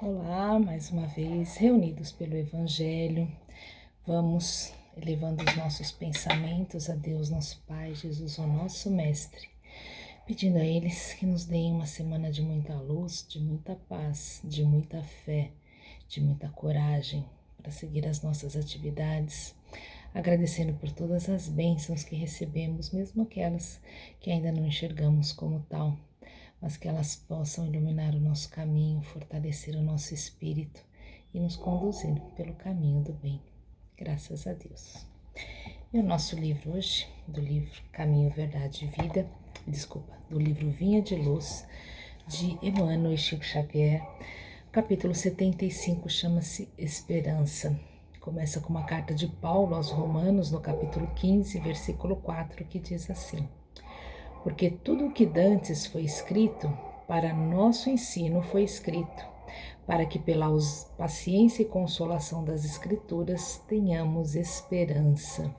Olá, mais uma vez, reunidos pelo Evangelho, vamos elevando os nossos pensamentos a Deus, nosso Pai, Jesus, o nosso Mestre, pedindo a eles que nos deem uma semana de muita luz, de muita paz, de muita fé, de muita coragem para seguir as nossas atividades, agradecendo por todas as bênçãos que recebemos, mesmo aquelas que ainda não enxergamos como tal, mas que elas possam iluminar o nosso caminho, fortalecer o nosso espírito e nos conduzir pelo caminho do bem. Graças a Deus. E o nosso livro hoje, do livro Caminho, Verdade e Vida, do livro Vinha de Luz, de Emmanuel Chico Xavier, capítulo 75, chama-se Esperança. Começa com uma carta de Paulo aos Romanos, no capítulo 15, versículo 4, que diz assim: porque tudo o que dantes foi escrito, para nosso ensino foi escrito, para que pela paciência e consolação das Escrituras tenhamos esperança.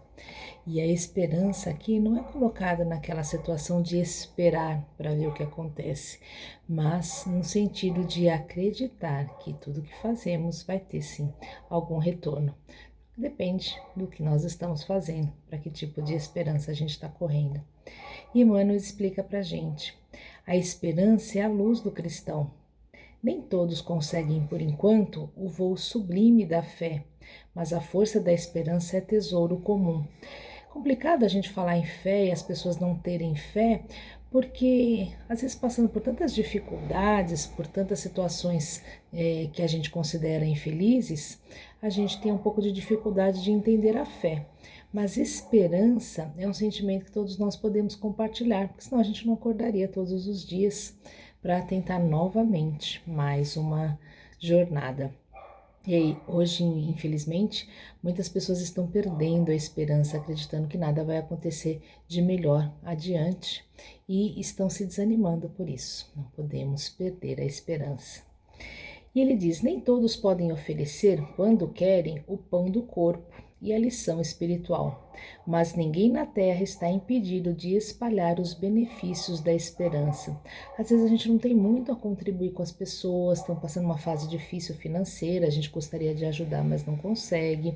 E a esperança aqui não é colocada naquela situação de esperar para ver o que acontece, mas no sentido de acreditar que tudo que fazemos vai ter sim algum retorno. Depende do que nós estamos fazendo, para que tipo de esperança a gente está correndo. E Emmanuel explica para a gente: a esperança é a luz do cristão. Nem todos conseguem, por enquanto, o voo sublime da fé, mas a força da esperança é tesouro comum. Complicado a gente falar em fé e as pessoas não terem fé, porque às vezes passando por tantas dificuldades, por tantas situações que a gente considera infelizes, a gente tem um pouco de dificuldade de entender a fé. Mas esperança é um sentimento que todos nós podemos compartilhar, porque senão a gente não acordaria todos os dias para tentar novamente mais uma jornada. E aí, hoje, infelizmente, muitas pessoas estão perdendo a esperança, acreditando que nada vai acontecer de melhor adiante e estão se desanimando por isso. Não podemos perder a esperança. E ele diz: nem todos podem oferecer, quando querem, o pão do corpo e a lição espiritual, mas ninguém na terra está impedido de espalhar os benefícios da esperança. Às vezes a gente não tem muito a contribuir com as pessoas, estão passando uma fase difícil financeira, a gente gostaria de ajudar, mas não consegue.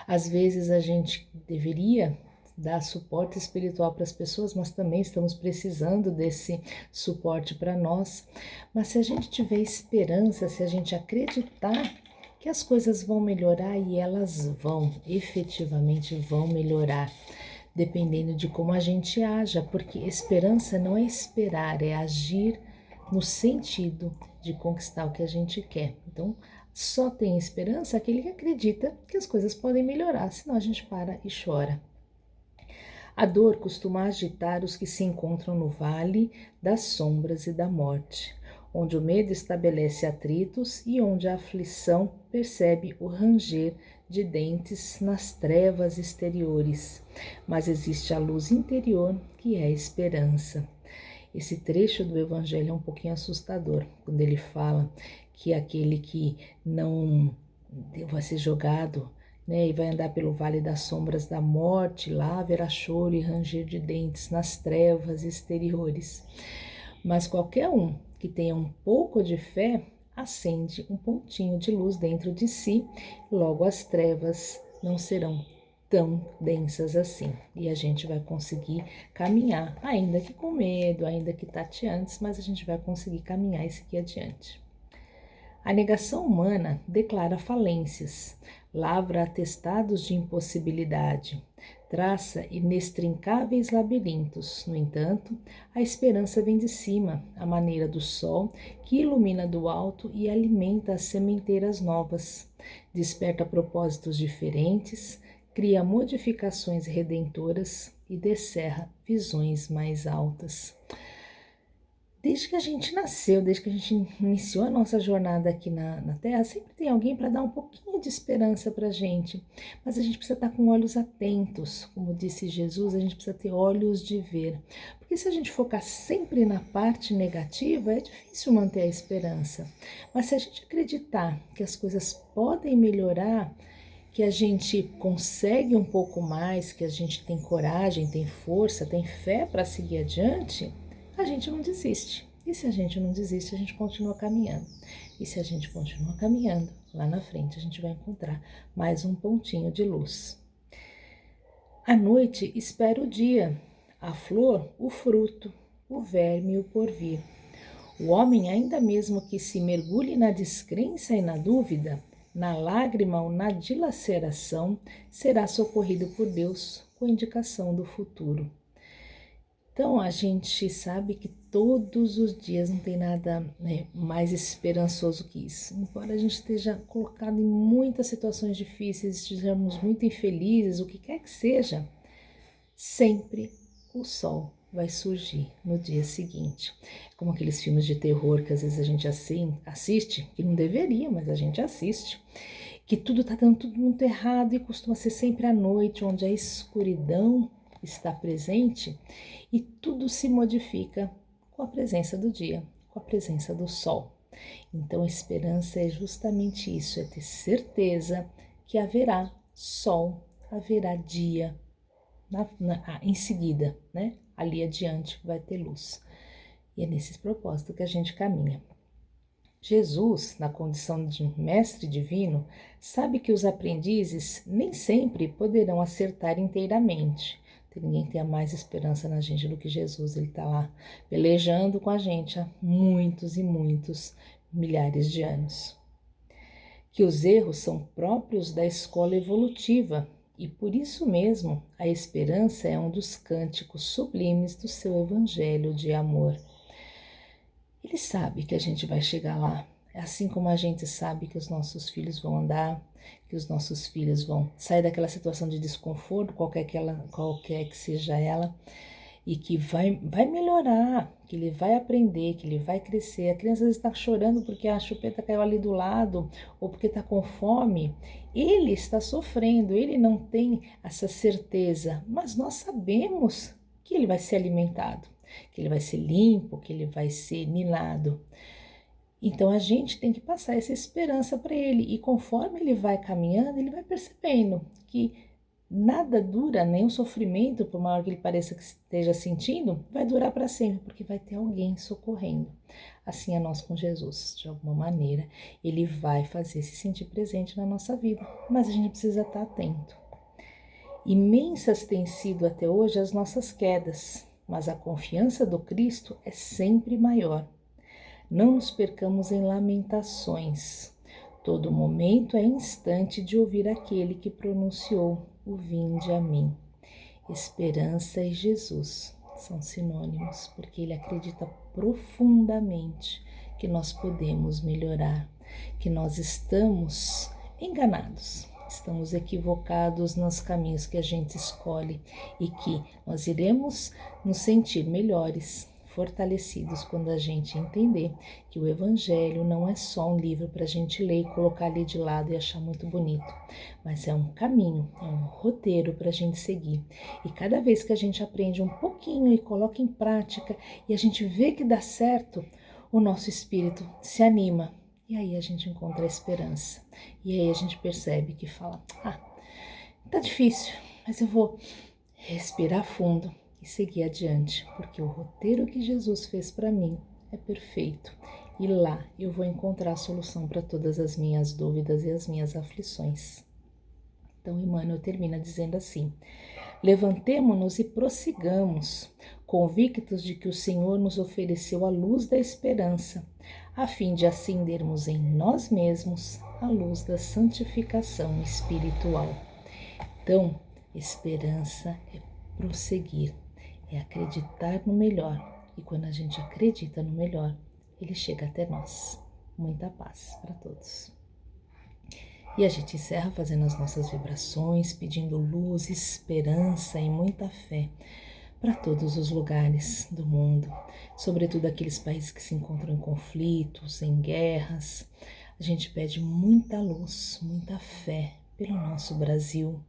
Às vezes a gente deveria dar suporte espiritual para as pessoas, mas também estamos precisando desse suporte para nós. Mas se a gente tiver esperança, se a gente acreditar que as coisas vão melhorar, e elas vão, efetivamente vão melhorar, dependendo de como a gente haja, porque esperança não é esperar, é agir no sentido de conquistar o que a gente quer. Então, só tem esperança aquele que acredita que as coisas podem melhorar, senão a gente para e chora. A dor costuma agitar os que se encontram no vale das sombras e da morte, onde o medo estabelece atritos e onde a aflição percebe o ranger de dentes nas trevas exteriores. Mas existe a luz interior, que é a esperança. Esse trecho do Evangelho é um pouquinho assustador, quando ele fala que aquele que não vai ser jogado, e vai andar pelo vale das sombras da morte, lá haverá choro e ranger de dentes nas trevas exteriores. Mas qualquer um que tenha um pouco de fé, acende um pontinho de luz dentro de si, logo as trevas não serão tão densas assim, e a gente vai conseguir caminhar, ainda que com medo, ainda que tateantes, mas a gente vai conseguir caminhar e seguir adiante. A negação humana declara falências, lavra atestados de impossibilidade, traça inextrincáveis labirintos. No entanto, a esperança vem de cima, à maneira do sol, que ilumina do alto e alimenta as sementeiras novas, desperta propósitos diferentes, cria modificações redentoras e descerra visões mais altas. Desde que a gente nasceu, desde que a gente iniciou a nossa jornada aqui na Terra, sempre tem alguém para dar um pouquinho de esperança para a gente. Mas a gente precisa estar com olhos atentos. Como disse Jesus, a gente precisa ter olhos de ver. Porque se a gente focar sempre na parte negativa, é difícil manter a esperança. Mas se a gente acreditar que as coisas podem melhorar, que a gente consegue um pouco mais, que a gente tem coragem, tem força, tem fé para seguir adiante, a gente não desiste. E se a gente não desiste, a gente continua caminhando. E se a gente continua caminhando, lá na frente a gente vai encontrar mais um pontinho de luz. A noite espera o dia, a flor o fruto, o verme o porvir. O homem, ainda mesmo que se mergulhe na descrença e na dúvida, na lágrima ou na dilaceração, será socorrido por Deus com indicação do futuro. Então, a gente sabe que todos os dias não tem nada, né, mais esperançoso que isso. Embora a gente esteja colocado em muitas situações difíceis, estejamos muito infelizes, o que quer que seja, sempre o sol vai surgir no dia seguinte. Como aqueles filmes de terror que às vezes a gente assiste, que não deveria, mas a gente assiste, que tudo está dando tudo muito errado e costuma ser sempre à noite, onde a escuridão está presente e tudo se modifica com a presença do dia, com a presença do sol. Então a esperança é justamente isso, é ter certeza que haverá sol, haverá dia em seguida, né? Ali adiante vai ter luz. E é nesse propósito que a gente caminha. Jesus, na condição de mestre divino, sabe que os aprendizes nem sempre poderão acertar inteiramente. Ninguém tem mais esperança na gente do que Jesus. Ele está lá pelejando com a gente há muitos e muitos milhares de anos. Que os erros são próprios da escola evolutiva e por isso mesmo a esperança é um dos cânticos sublimes do seu evangelho de amor. Ele sabe que a gente vai chegar lá, assim como a gente sabe que os nossos filhos vão andar, que os nossos filhos vão sair daquela situação de desconforto, qualquer que seja ela, e que vai melhorar, que ele vai aprender, que ele vai crescer. A criança está chorando porque a chupeta caiu ali do lado ou porque está com fome. Ele está sofrendo, ele não tem essa certeza, mas nós sabemos que ele vai ser alimentado, que ele vai ser limpo, que ele vai ser ninado. Então a gente tem que passar essa esperança para ele e conforme ele vai caminhando, ele vai percebendo que nada dura, nem o sofrimento, por maior que ele pareça que esteja sentindo, vai durar para sempre, porque vai ter alguém socorrendo. Assim é nós com Jesus, de alguma maneira, ele vai fazer se sentir presente na nossa vida, mas a gente precisa estar atento. Imensas têm sido até hoje as nossas quedas, mas a confiança do Cristo é sempre maior. Não nos percamos em lamentações. Todo momento é instante de ouvir aquele que pronunciou o vinde a mim. Esperança e Jesus são sinônimos, porque ele acredita profundamente que nós podemos melhorar, que nós estamos enganados, estamos equivocados nos caminhos que a gente escolhe e que nós iremos nos sentir melhores, fortalecidos quando a gente entender que o Evangelho não é só um livro para a gente ler e colocar ali de lado e achar muito bonito, mas é um caminho, é um roteiro para a gente seguir. E cada vez que a gente aprende um pouquinho e coloca em prática e a gente vê que dá certo, o nosso espírito se anima e aí a gente encontra a esperança. E aí a gente percebe que fala, tá difícil, mas eu vou respirar fundo e seguir adiante, porque o roteiro que Jesus fez para mim é perfeito e lá eu vou encontrar a solução para todas as minhas dúvidas e as minhas aflições. Então, Emmanuel termina dizendo assim: levantemo-nos e prossigamos, convictos de que o Senhor nos ofereceu a luz da esperança, a fim de acendermos em nós mesmos a luz da santificação espiritual. Então, esperança é prosseguir, é acreditar no melhor. E quando a gente acredita no melhor, ele chega até nós. Muita paz para todos. E a gente encerra fazendo as nossas vibrações, pedindo luz, esperança e muita fé para todos os lugares do mundo, sobretudo aqueles países que se encontram em conflitos, em guerras. A gente pede muita luz, muita fé pelo nosso Brasil,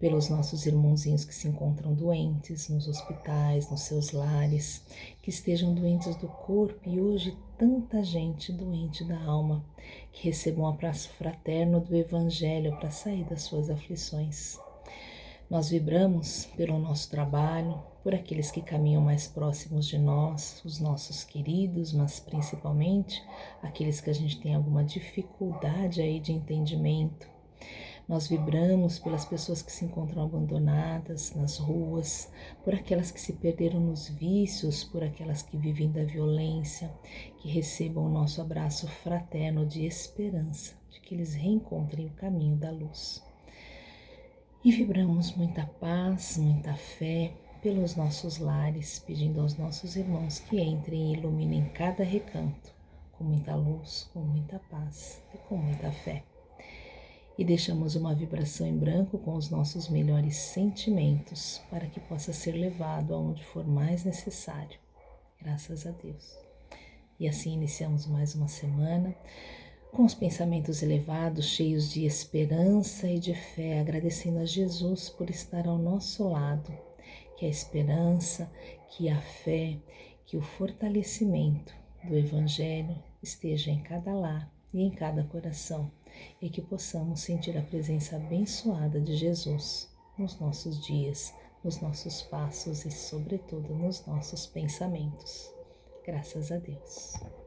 pelos nossos irmãozinhos que se encontram doentes nos hospitais, nos seus lares, que estejam doentes do corpo e hoje tanta gente doente da alma, que recebam um abraço fraterno do Evangelho para sair das suas aflições. Nós vibramos pelo nosso trabalho, por aqueles que caminham mais próximos de nós, os nossos queridos, mas principalmente aqueles que a gente tem alguma dificuldade aí de entendimento. Nós vibramos pelas pessoas que se encontram abandonadas nas ruas, por aquelas que se perderam nos vícios, por aquelas que vivem da violência, que recebam o nosso abraço fraterno de esperança, de que eles reencontrem o caminho da luz. E vibramos muita paz, muita fé pelos nossos lares, pedindo aos nossos irmãos que entrem e iluminem cada recanto, com muita luz, com muita paz e com muita fé. E deixamos uma vibração em branco com os nossos melhores sentimentos, para que possa ser levado aonde for mais necessário. Graças a Deus. E assim iniciamos mais uma semana, com os pensamentos elevados, cheios de esperança e de fé, agradecendo a Jesus por estar ao nosso lado, que a esperança, que a fé, que o fortalecimento do Evangelho esteja em cada lar e em cada coração, e que possamos sentir a presença abençoada de Jesus nos nossos dias, nos nossos passos e, sobretudo, nos nossos pensamentos. Graças a Deus.